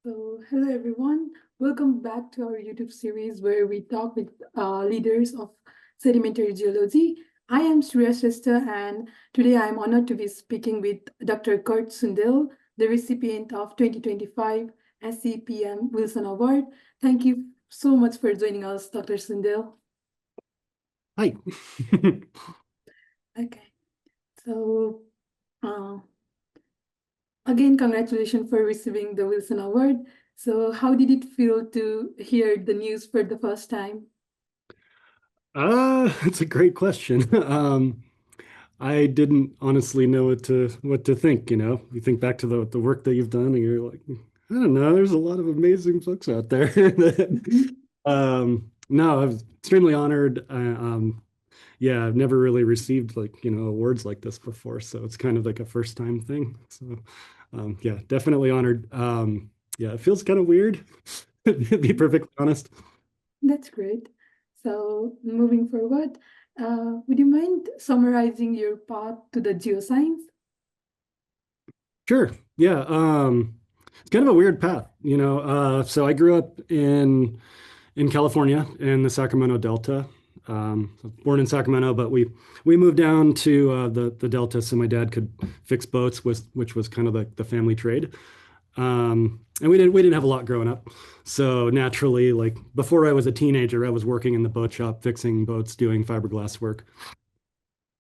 Hello everyone. Welcome back to our YouTube series where we talk with leaders of sedimentary geology. I am Surya Shrestha, and today I am honored to be speaking with Dr. Kurt Sundell, the recipient of 2025 SEPM Wilson Award. Thank you so much for joining us, Dr. Sundell. Hi. Okay, so uh, again, congratulations for receiving the Wilson Award. So, how did it feel to hear the news for the first time? It's a great question. I didn't honestly know what to think, you know. You think back to the work that you've done and you're like, I don't know, there's a lot of amazing folks out there. Mhm. No, I was extremely honored. Yeah, I've never really received like, awards like this before, so it's kind of like a first time thing. So, yeah, definitely honored. Yeah, it feels kind of weird, to be perfectly honest. That's great. So, moving forward, would you mind summarizing your path to the geoscience? Sure. Yeah. It's kind of a weird path, you know. So I grew up in California in the Sacramento Delta. I was born in Sacramento, but we moved down to the Delta so my dad could fix boats, which was kind of the family trade. And we didn't have a lot growing up. So naturally, like before I was a teenager, I was working in the boat shop, fixing boats, doing fiberglass work.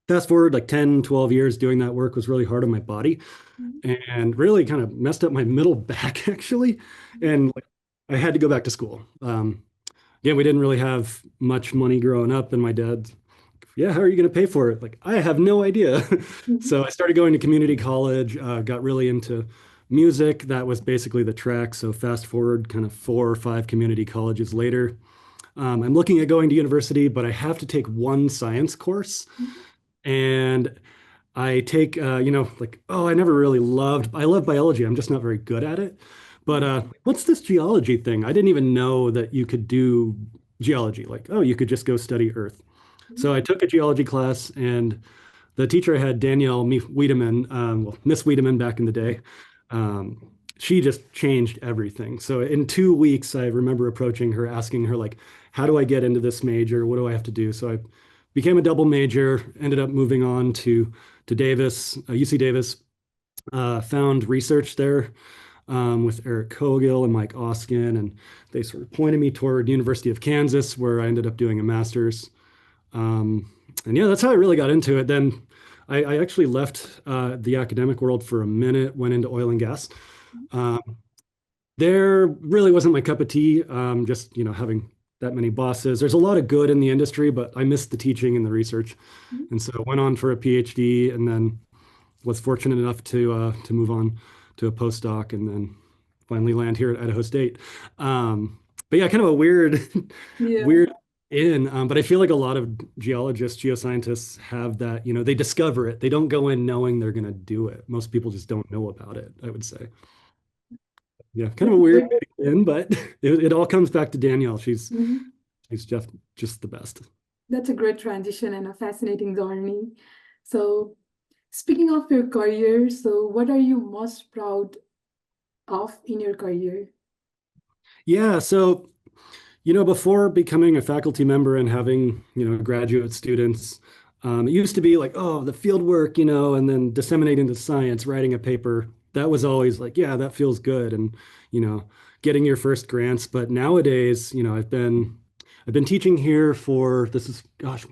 Fast forward like 10, 12 years doing that work was really hard on my body Mhm. and really kind of messed up my middle back actually. And like, I had to go back to school. Again, we didn't really have much money growing up, and my dad, yeah, how are you going to pay for it? Like, I have no idea. Mhm. So I started going to community college, got really into music. That was basically the track. So fast forward kind of 4 or 5 community colleges later. I'm looking at going to university, but I have to take one science course. Mhm. And I take, like, oh, I love biology. I'm just not very good at it. But what's this geology thing? I didn't even know that you could do geology. Like, oh, you could just go study Earth. So I took a geology class, and the teacher I had, Wiedemann, well, Miss Wiedemann back in the day, um, she just changed everything. So in 2 weeks, I remember approaching her, asking her, like, how do I get into this major? What do I have to do? So I became a double major, ended up moving on to Davis, UC Davis, found research there with Eric Cogill and Mike Oskin, and they sort of pointed me toward University of Kansas, where I ended up doing a master's. And yeah, that's how I really got into it. Then I actually left the academic world for a minute, went into oil and gas. Um, there really wasn't my cup of tea. Just having that many bosses. There's a lot of good in the industry, but I missed the teaching and the research, Mhm. and so I went on for a PhD, and then was fortunate enough to move on to a postdoc, and then finally land here at Idaho State. But yeah, kind of a weird, Yeah. weird in. But I feel like a lot of geologists, geoscientists have that. They discover it. They don't go in knowing they're going to do it. Most people just don't know about it, I would say. Yeah, kind of That's a a weird great, in, but it all comes back to Danielle. Mhm. She's just the best. That's a great transition and a fascinating journey. So, speaking of your career, so what are you most proud of in your career? Yeah, so before becoming a faculty member and having, graduate students, it used to be like, oh, the field work, and then disseminating the science, writing a paper. That was always like, yeah, that feels good. And, you know, getting your first grants. But nowadays, I've been teaching here for, this is, gosh,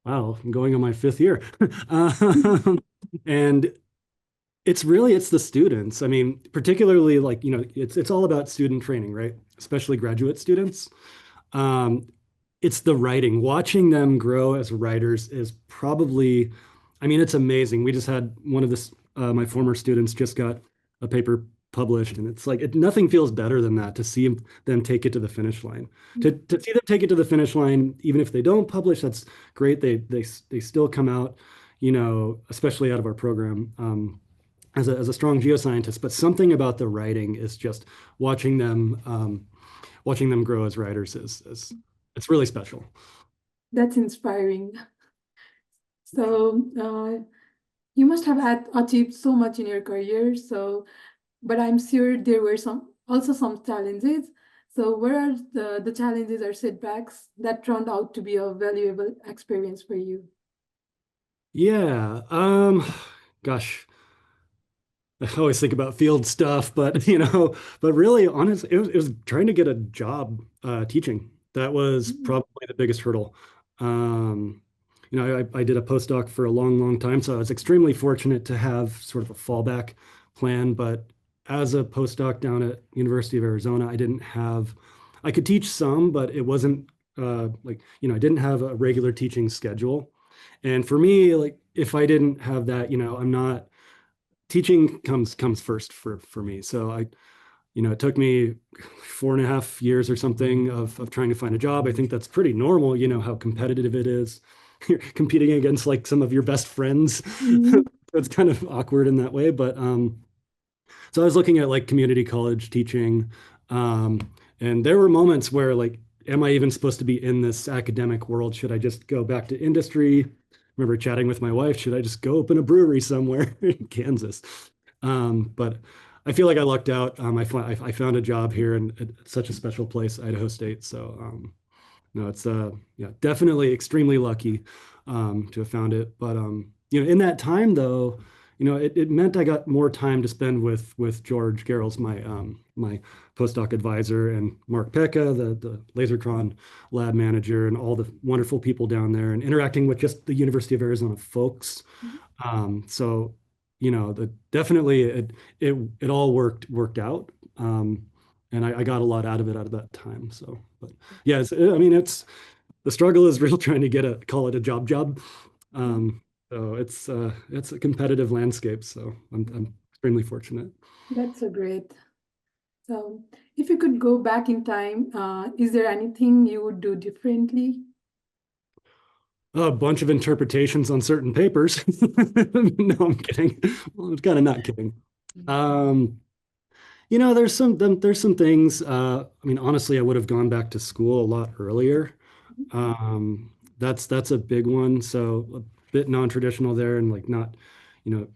wow, I'm going on my 5th year. Um, and it's the students. I mean, particularly like, it's all about student training, right? Especially graduate students. Um, it's the writing. Watching them grow as writers is probably, I mean, it's amazing. We just had one of this, my former students just got a paper published, and it's like nothing feels better than that to see them take it to the finish line. To see them take it to the finish line, even if they don't publish, that's great. They still come out, especially out of our program. As a strong geoscientist, but something about the writing is just watching them grow as writers is it's really special. That's inspiring. So, you must have achieved so much in your career. So, but I'm sure there were some also some challenges. So, where are the challenges or setbacks that turned out to be a valuable experience for you? Yeah. Gosh, I always think about field stuff, but but really, honestly, it was trying to get a job teaching. That was Mhm. probably the biggest hurdle. Um, I did a postdoc for a long, long time, so I was extremely fortunate to have sort of a fallback plan. But as a postdoc down at University of Arizona, I could teach some, but it wasn't I didn't have a regular teaching schedule. And for me, like if I didn't have that, I'm not teaching comes first for me. So it took me 4.5 years or something of trying to find a job. I think that's pretty normal, how competitive it is. You're competing against like some of your best friends. Mhm. It's kind of awkward in that way. But so I was looking at like community college teaching. Um, and there were moments where like, am I even supposed to be in this academic world? Should I just go back to industry? Remember chatting with my wife, should I just go open a brewery somewhere in Kansas? But I feel like I lucked out. I found a job here in at such a special place, Idaho State. So no, it's yeah, definitely extremely lucky to have found it. But in that time though, it meant I got more time to spend with George Garrels, my postdoc advisor, and Mark Pekka, the Lasertron lab manager, and all the wonderful people down there, and interacting with just the University of Arizona folks. So definitely it all worked out. And I got a lot out of it out of that time. So, but yeah, I mean, the struggle is real trying to call it a job. Mhm. Um, so it's a competitive landscape. So I'm extremely fortunate. That's so great. So, if you could go back in time, is there anything you would do differently? A bunch of interpretations on certain papers. No, I'm kidding. Well, I'm kind of not kidding. Um, there's some things. I mean, honestly, I would have gone back to school a lot earlier. That's a big one. So a bit non-traditional there, and like not, you know,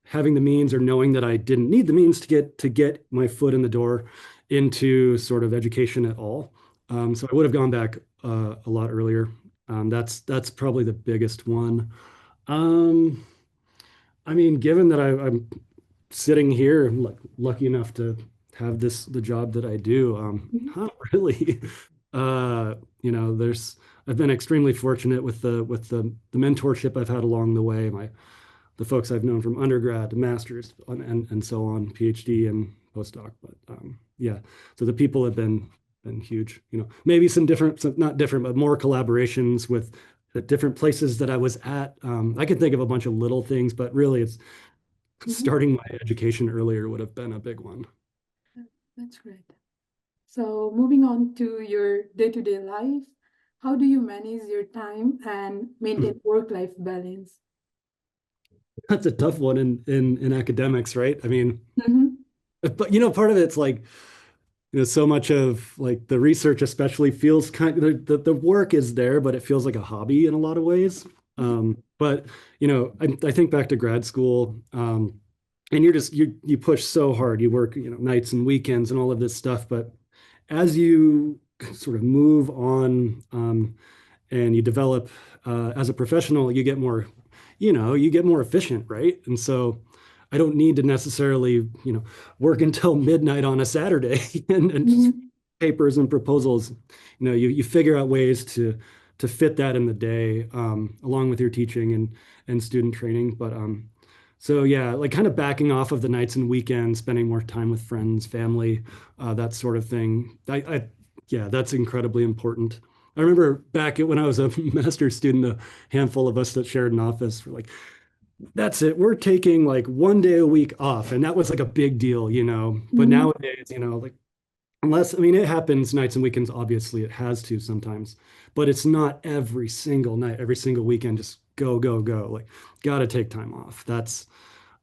having the means or knowing that I didn't need the means to get my foot in the door into sort of education at all. So I would have gone back a lot earlier. That's probably the biggest one. Um, I mean, given that I'm sitting here, I'm like lucky enough to have the job that I do. Mhm. Not really. Uh, there's I've been extremely fortunate with the mentorship I've had along the way. The folks I've known from undergrad to masters and so on, PhD and postdoc. But yeah, so the people have been huge. Maybe not different, but more collaborations with the different places that I was at. I could think of a bunch of little things, but really, it's Mhm. starting my education earlier would have been a big one. That's great. So, moving on to your day-to-day life, how do you manage your time and maintain work-life balance? That's a tough one in academics, right? I mean, Mhm. but part of it's like so much of like the research especially feels the work is there, but it feels like a hobby in a lot of ways. But I think back to grad school, and you push so hard, you work nights and weekends and all of this stuff, but as you sort of move on, and you develop as a professional, you get more efficient, right? And so I don't need to necessarily, work until midnight on a Saturday and just Mhm. papers and proposals. You figure out ways to fit that in the day, along with your teaching and student training. But so yeah, like kind of backing off of the nights and weekends, spending more time with friends, family, that sort of thing. Yeah, that's incredibly important. I remember back when I was a master's student, a handful of us that shared an office were like, that's it. We're taking like one day a week off. And that was like a big deal. But Mhm. nowadays, like unless, I mean, it happens nights and weekends, obviously it has to sometimes, but it's not every single night, every single weekend, just go, go, go. Like, gotta take time off.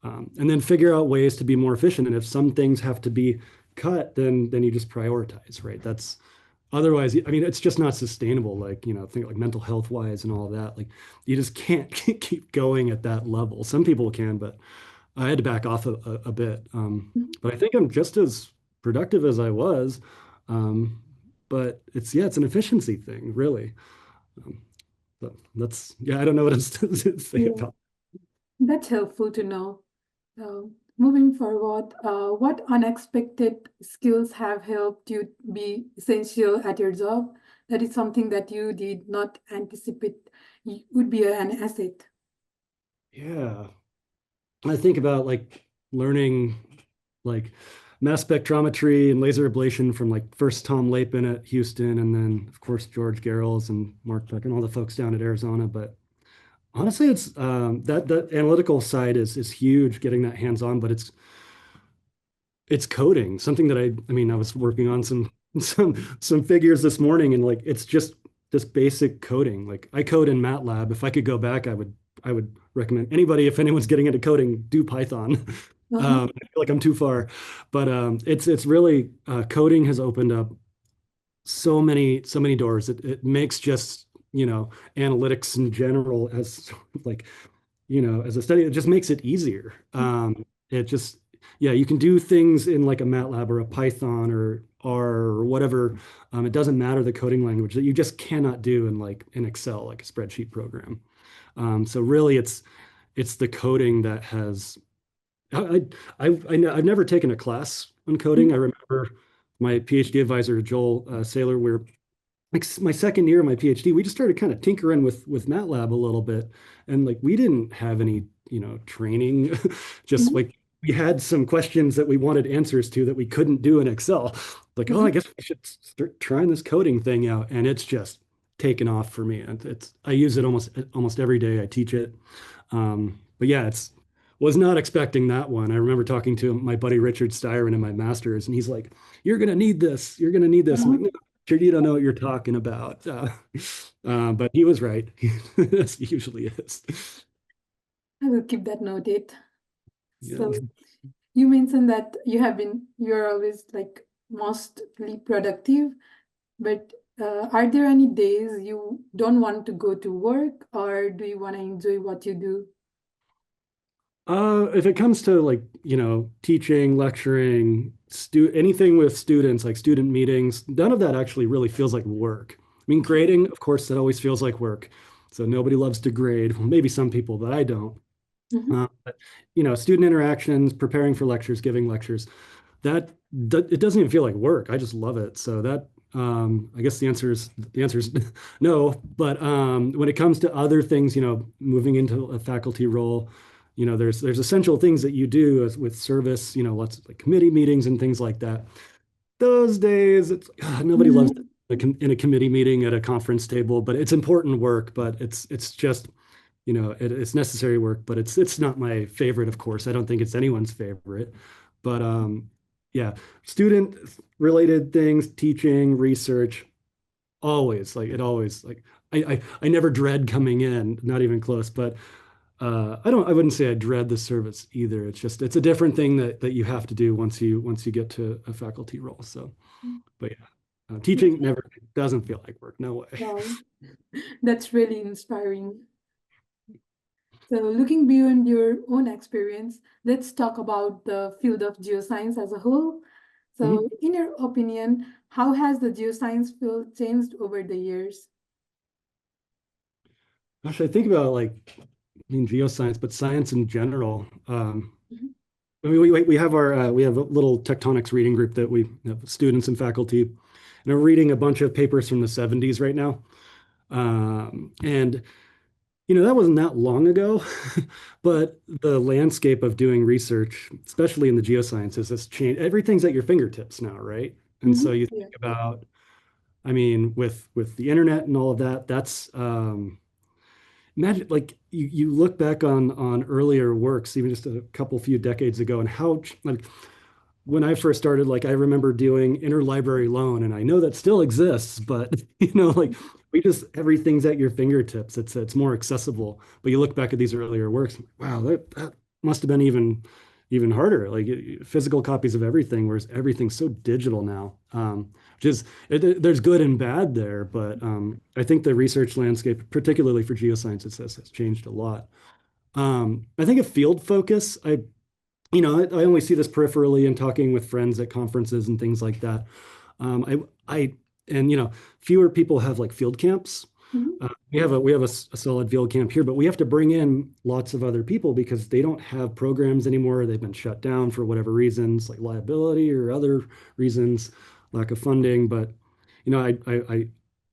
And then figure out ways to be more efficient. And if some things have to be cut, then you just prioritize, right? Otherwise, I mean, it's just not sustainable. Like, think like mental health wise and all that. Like, you just can't keep going at that level. Some people can, but I had to back off a bit. Mhm. But I think I'm just as productive as I was. Um, but it's yeah, it's an efficiency thing, really. Um, so that's yeah, I don't know what else to say Yeah, about. that's helpful to know. Moving forward, what unexpected skills have helped you be essential at your job? That is something that you did not anticipate would be an asset. Yeah, I think about like learning like mass spectrometry and laser ablation from like first Tom Lapin at Houston, and then of course George Garrels and Mark Beck and all the folks down at Arizona. But honestly, it's that analytical side is huge, getting that hands on. But it's coding, something that I mean, I was working on some figures this morning, and like it's just basic coding. Like I code in MATLAB. If I could go back, I would recommend anybody, if anyone's getting into coding, do Python. Uh-huh. I feel like I'm too far, but it's really coding has opened up so many doors. It makes just analytics in general as like as a study, it just makes it easier. It just, yeah, you can do things in like a MATLAB or a Python or R or whatever. It doesn't matter the coding language that you just cannot do in like in Excel, like a spreadsheet program. So really, it's the coding that has. I've never taken a class on coding. I remember my PhD advisor Joel Saylor, where like my second year of my PhD, we just started kind of tinkering with MATLAB a little bit, and like we didn't have any training, just Mhm. like we had some questions that we wanted answers to that we couldn't do in Excel. Like, oh, I Mhm. guess we should start trying this coding thing out, and it's just taken off for me. And it's I use it almost every day. I teach it, but yeah, it's was not expecting that one. I remember talking to my buddy Richard Styron in my master's, and he's like, "You're gonna need this. You're gonna need this." I'm like, Uh-huh. "No, Richard, you don't know what you're talking about." But he was right. As he usually is. I will keep that noted. Yeah. So you mentioned that you're always like mostly productive, but are there any days you don't want to go to work, or do you want to enjoy what you do? If it comes to like, teaching, lecturing, anything with students, like student meetings, none of that actually really feels like work. I mean, grading, of course, that always feels like work. So nobody loves to grade. Well, maybe some people, but I don't. Mhm. But, student interactions, preparing for lectures, giving lectures, that it doesn't even feel like work. I just love it. So that I guess the answer is no. But when it comes to other things, moving into a faculty role, there's essential things that you do with service, lots of like committee meetings and things like that. Those days, nobody loves Mhm. in a committee meeting at a conference table, but it's important work. But it's just it's necessary work, but it's not my favorite, of course. I don't think it's anyone's favorite. But yeah, student related things, teaching, research, always like it always like I never dread coming in, not even close. But I wouldn't say I dread the service either. It's just it's a different thing that you have to do once you get to a faculty role. So, but yeah, teaching never doesn't feel like work. No way. Wow, that's really inspiring. So, looking beyond your own experience, let's talk about the field of geoscience as a whole. So, in your opinion, how has the geoscience field changed over the years? Gosh, I think about like, I mean, geoscience, but science in general. Mhm. I mean, we have a little tectonics reading group that we have students and faculty, and are reading a bunch of papers from the 70s right now. And that wasn't that long ago, but the landscape of doing research, especially in the geosciences, has changed. Everything's at your fingertips now, right? And so Mhm. you Yeah. think about, I mean, with the internet and all of that, that's imagine like you look back on earlier works, even just a couple few decades ago, and how like when I first started, like I remember doing interlibrary loan, and I know that still exists, but like we just everything's at your fingertips. It's more accessible. But you look back at these earlier works, wow, that must have been even harder. Like physical copies of everything, whereas everything's so digital now. Which is there's good and bad there, but I think the research landscape, particularly for geoscience, has changed a lot. I think a field focus. I only see this peripherally and talking with friends at conferences and things like that. And fewer people have like field camps. Mhm. We have a solid field camp here, but we have to bring in lots of other people because they don't have programs anymore. They've been shut down for whatever reasons, like liability or other reasons, lack of funding. But I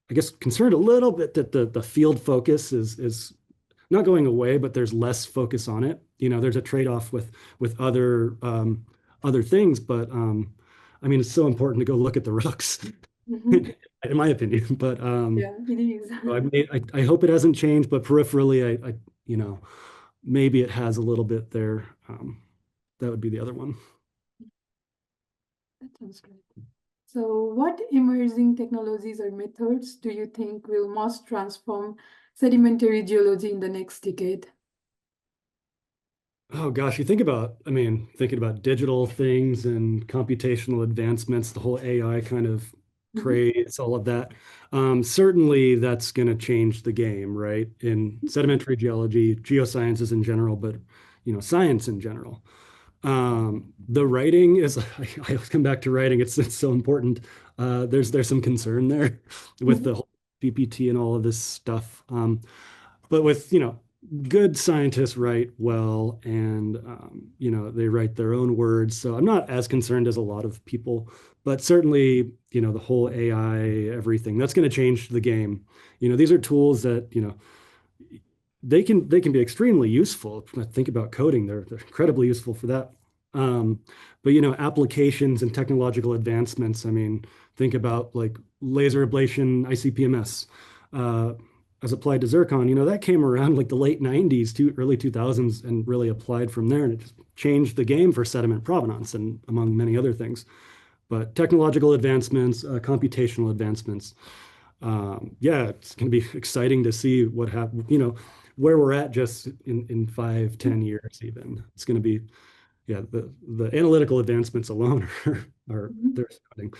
guess concerned a little bit that the field focus is not going away, but there's less focus on it. There's a trade-off with other things, but I mean, it's so important to go look at the rocks, Mhm. in my opinion. But Yeah, it is. I hope it hasn't changed, but peripherally, you know, maybe it has a little bit there. That would be the other one. That sounds great. So, what emerging technologies or methods do you think will most transform sedimentary geology in the next decade? Oh gosh, I mean, thinking about digital things and computational advancements, the whole AI kind of Mhm. craze, all of that. Certainly that's going to change the game, right? In sedimentary geology, geosciences in general, but science in general. The writing is, I always come back to writing. It's so important. There's some concern there with the Mhm. whole GPT and all of this stuff. But with good scientists write well, and they write their own words. So I'm not as concerned as a lot of people, but certainly the whole AI, everything that's going to change the game. These are tools that they can be extremely useful. Think about coding; they're incredibly useful for that. Um, but applications and technological advancements. I mean, think about like laser ablation, ICP-MS, uh, as applied to zircon. That came around like the late '90s to early 2000s and really applied from there, and it just changed the game for sediment provenance and among many other things. But technological advancements, computational advancements, yeah, it's going to be exciting to see what happens, where we're at just in 5, 10 years even. It's going to be, yeah, the analytical advancements alone are Mhm. they're exciting.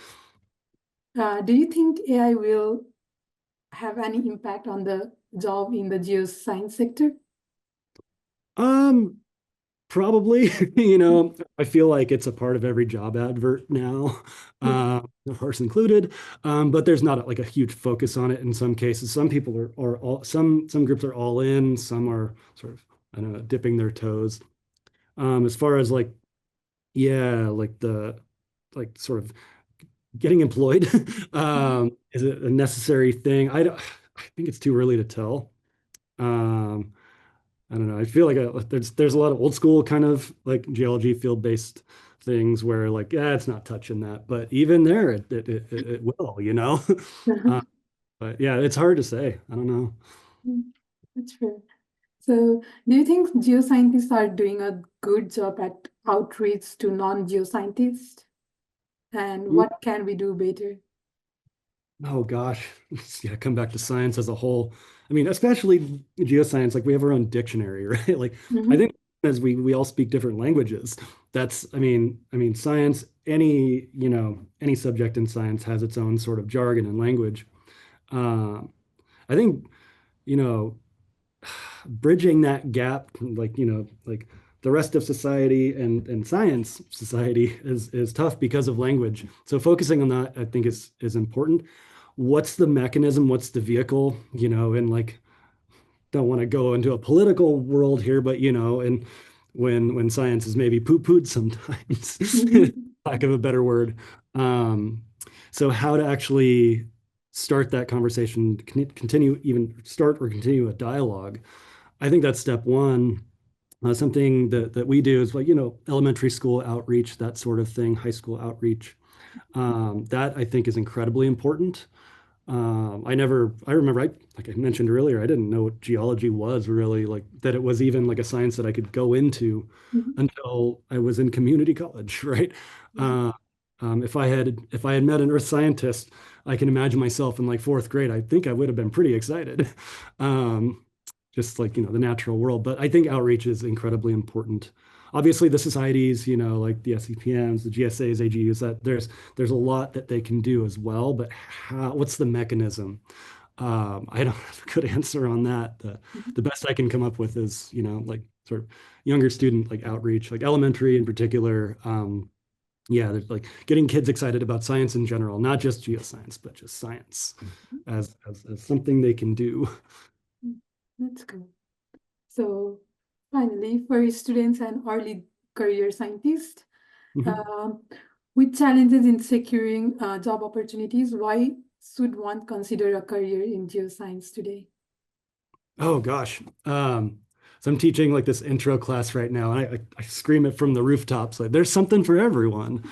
Do you think AI will have any impact on the job in the geoscience sector? Um, Probably, I feel like it's a part of every job advert now, Mhm. horse included. But there's not like a huge focus on it in some cases. Some people are all some groups are all in, some are sort of, I don't know, dipping their toes. As far as like, yeah, like the like sort of getting employed, is it a necessary thing? I think it's too early to tell. Um, I don't know. I feel like there's a lot of old school kind of like geology field based things where like, yeah, it's not touching that, but even there, it will, Uh, but yeah, it's hard to say. I don't know. That's fair. So, do you think geoscientists are doing a good job at outreach to non-geoscientists? And Mm, what can we do better? Oh gosh, yeah, come back to science as a whole. I mean, especially geoscience, like we have our own dictionary, right? Like I Mhm. think as we all speak different languages, that's I mean, science, any subject in science has its own sort of jargon and language. Um, I think, you know, bridging that gap, like, like the rest of society and science society is tough because of language. So focusing on that, I think is important. What's the mechanism? What's the vehicle? And like don't want to go into a political world here, but and when science is maybe poo-pooed sometimes, Mhm. lack of a better word. Um, so how to actually start that conversation, continue even start or continue a dialogue. I think that's step one. Something that we do is like elementary school outreach, that sort of thing, high school outreach. That I think is incredibly important. I remember, like I mentioned earlier, I didn't know what geology was really, like that it was even like a science that I could go into Mhm. until I was in community college, right? Yeah. Uh, if I had met an earth scientist, I can imagine myself in like fourth grade. I think I would have been pretty excited, um, just like the natural world. But I think outreach is incredibly important. Obviously, the societies, like the SEPMs, the GSAs, AGUs, that there's a lot that they can do as well, but what's the mechanism? I don't have a good answer on that. The best I can come up with is, like sort of younger student like outreach, like elementary in particular. Yeah, there's like getting kids excited about science in general, not just geoscience, but just science as something they can do. Mhm. That's cool. So finally, for students and early career scientists, Mhm. um, with challenges in securing job opportunities, why should one consider a career in geoscience today? Oh gosh. So I'm teaching like this intro class right now, and I scream it from the rooftops, like there's something for everyone.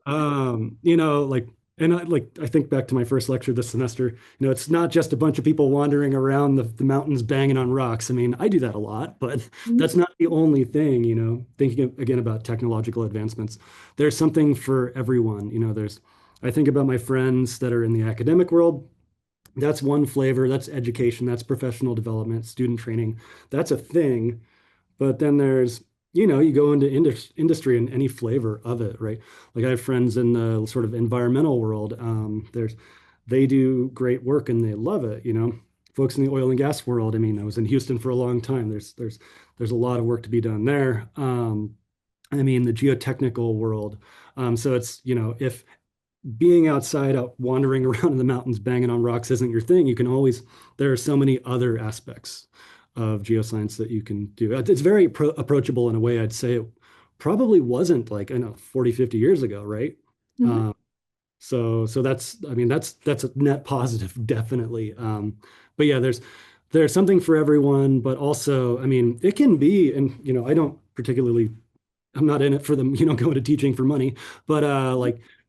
Like, and I think back to my first lecture this semester. It's not just a bunch of people wandering around the mountains banging on rocks. I mean, I do that a lot, but that's Mhm. not the only thing. Thinking again about technological advancements, there's something for everyone. I think about my friends that are in the academic world. That's one flavor. That's education. That's professional development, student training. That's a thing. But then there's, you go into industry and any flavor of it, right? Like I have friends in the sort of environmental world. They do great work and they love it. Folks in the oil and gas world. I mean, I was in Houston for a long time. There's a lot of work to be done there. I mean, the geotechnical world. So it's, if being outside, out wandering around in the mountains, banging on rocks isn't your thing, there are so many other aspects of geoscience that you can do. It's very approachable in a way I'd say it probably wasn't like, I know, 40, 50 years ago, right? Mhm. Um, so I mean, that's a net positive, definitely. But yeah, there's something for everyone, but also, I mean, it can be, and I don't particularly I'm not in it for them, going to teaching for money, but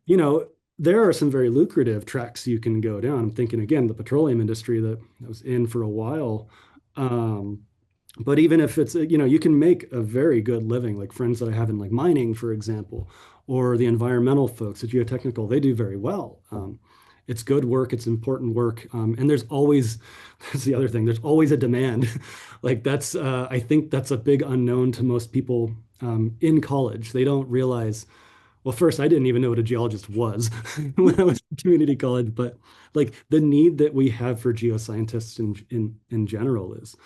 you know, there are some very lucrative tracks you can go down. I'm thinking again, the petroleum industry that I was in for a while. Um, but even if it's, you can make a very good living, like friends that I have in like mining, for example, or the environmental folks at geotechnical, they do very well. It's good work, it's important work. And there's always, that's the other thing, there's always a demand. Like I think that's a big unknown to most people in college. They don't realize, well, first, I didn't even know what a geologist was when I was in community college, but like the need that we have for geoscientists in general is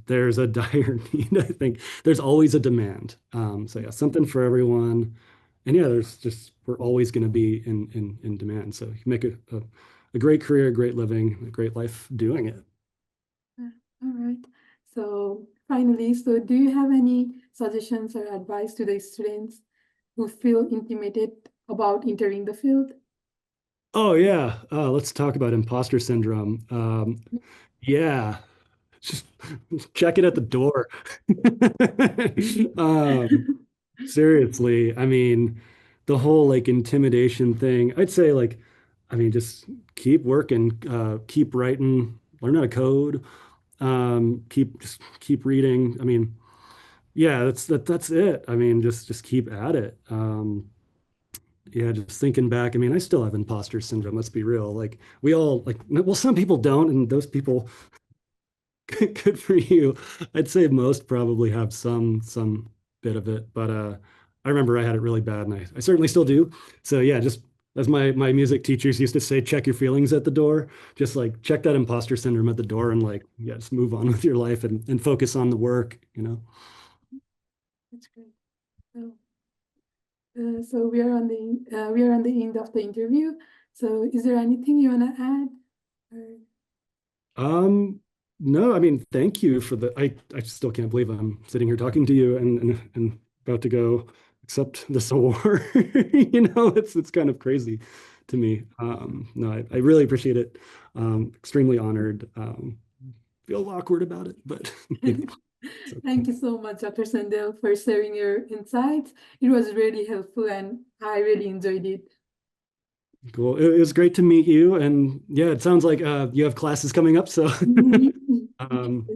there's a dire need. I think there's always a demand. So yeah, something for everyone. And yeah, we're always going to be in demand. So you can make a great career, a great living, a great life doing it. Yeah. All right. So finally, so do you have any suggestions or advice to the students who feel intimidated about entering the field? Oh yeah, let's talk about imposter syndrome. Yeah, just check it at the door. Um, Seriously, I mean, the whole like intimidation thing, I'd say like, I mean, just keep working, keep writing, learn how to code, just keep reading. I mean, yeah, that's it. I mean, just keep at it. Yeah, just thinking back, I mean, I still have imposter syndrome, let's be real. Like we all like, well, some people don't, and those people good for you. I'd say most probably have some bit of it, but I remember I had it really bad, and I certainly still do. So yeah, just as my music teachers used to say, check your feelings at the door. Just like check that imposter syndrome at the door, and like yeah, just move on with your life and focus on the work. That's great. So, so we are on the end of the interview. So, is there anything you wanna add? Or... Um, no, I mean, thank you for I still can't believe I'm sitting here talking to you and about to go accept this award. It's kind of crazy to me. No, I really appreciate it. Extremely honored. Feel awkward about it, but it's Thank okay. you so much, Dr. Sundell, for sharing your insights. It was really helpful and I really enjoyed it. Cool. It was great to meet you, and yeah, it sounds like you have classes coming up, so Mhm. um,